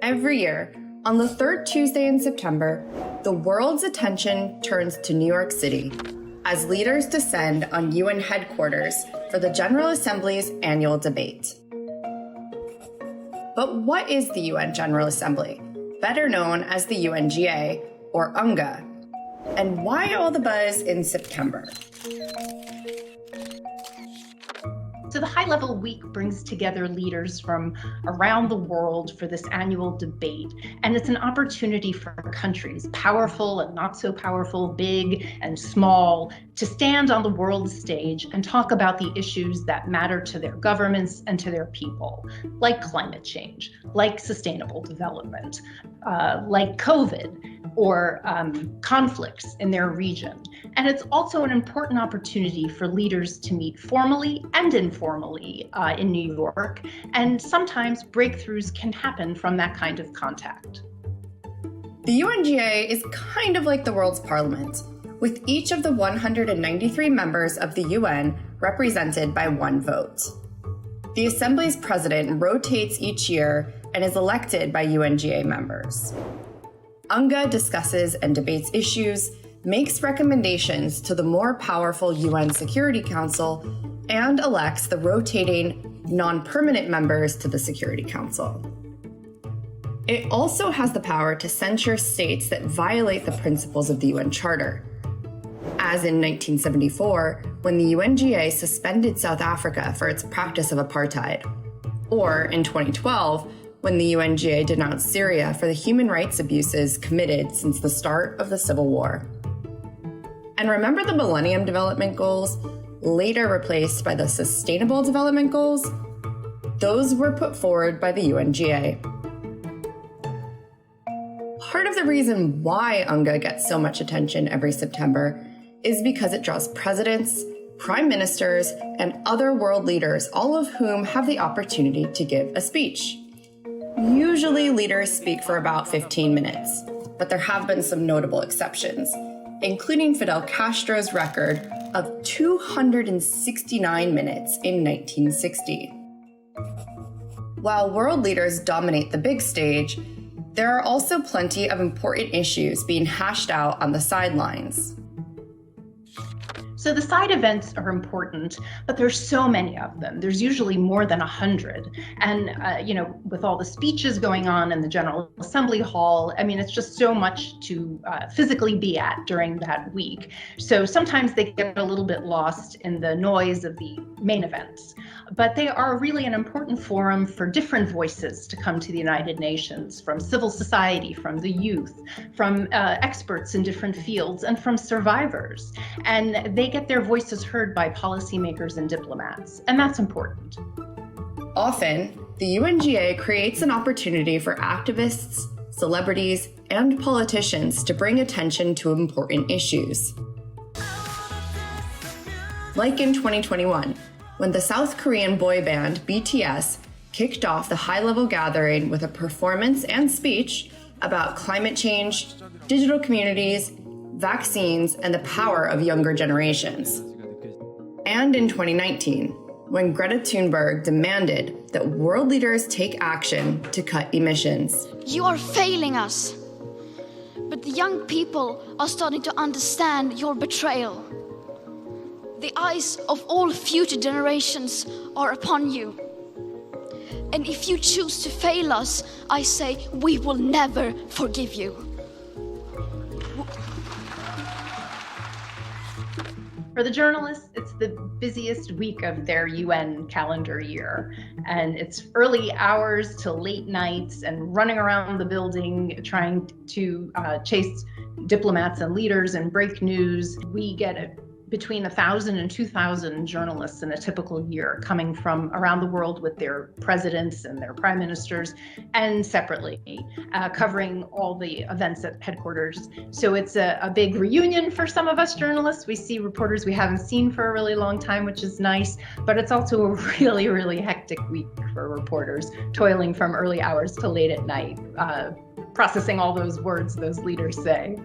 Every year, on the third Tuesday in September, the world's attention turns to New York City as leaders descend on UN headquarters for the General Assembly's annual debate. But what is the UN General Assembly, better known as the UNGA or UNGA? And why all the buzz in September? So the high-level week brings together leaders from around the world for this annual debate. And it's an opportunity for countries, powerful and not so powerful, big and small, to stand on the world stage and talk about the issues that matter to their governments and to their people, like climate change, like sustainable development, like COVID, or conflicts in their region. And it's also an important opportunity for leaders to meet formally and informally in New York, and sometimes breakthroughs can happen from that kind of contact. The UNGA is kind of like the world's parliament, with each of the 193 members of the UN represented by one vote. The Assembly's president rotates each year and is elected by UNGA members. UNGA discusses and debates issues, makes recommendations to the more powerful UN Security Council, and elects the rotating, non-permanent members to the Security Council. It also has the power to censure states that violate the principles of the UN Charter, as in 1974, when the UNGA suspended South Africa for its practice of apartheid, or in 2012, when the UNGA denounced Syria for the human rights abuses committed since the start of the Civil War. And remember the Millennium Development Goals, later replaced by the Sustainable Development Goals? Those were put forward by the UNGA. Part of the reason why UNGA gets so much attention every September is because it draws presidents, prime ministers, and other world leaders, all of whom have the opportunity to give a speech. Usually leaders speak for about 15 minutes, but there have been some notable exceptions, including Fidel Castro's record of 269 minutes in 1960. While world leaders dominate the big stage, there are also plenty of important issues being hashed out on the sidelines. So the side events are important, but there's so many of them. There's usually more than 100. And, with all the speeches going on in the General Assembly Hall, it's just so much to physically be at during that week. So sometimes they get a little bit lost in the noise of the main events. But they are really an important forum for different voices to come to the United Nations, from civil society, from the youth, from experts in different fields, and from survivors. And they get their voices heard by policymakers and diplomats, and that's important. Often, the UNGA creates an opportunity for activists, celebrities, and politicians to bring attention to important issues. Like in 2021, when the South Korean boy band BTS kicked off the high-level gathering with a performance and speech about climate change, digital communities, vaccines, and the power of younger generations. And in 2019, when Greta Thunberg demanded that world leaders take action to cut emissions. You are failing us, but the young people are starting to understand your betrayal. The eyes of all future generations are upon you. And if you choose to fail us, I say we will never forgive you. For the journalists, it's the busiest week of their UN calendar year. And it's early hours to late nights and running around the building trying to chase diplomats and leaders and break news. We get between 1,000 and 2,000 journalists in a typical year coming from around the world with their presidents and their prime ministers, and separately covering all the events at headquarters. So it's a big reunion for some of us journalists. We see reporters we haven't seen for a really long time, which is nice, but it's also a really, really hectic week for reporters, toiling from early hours to late at night, processing all those words those leaders say.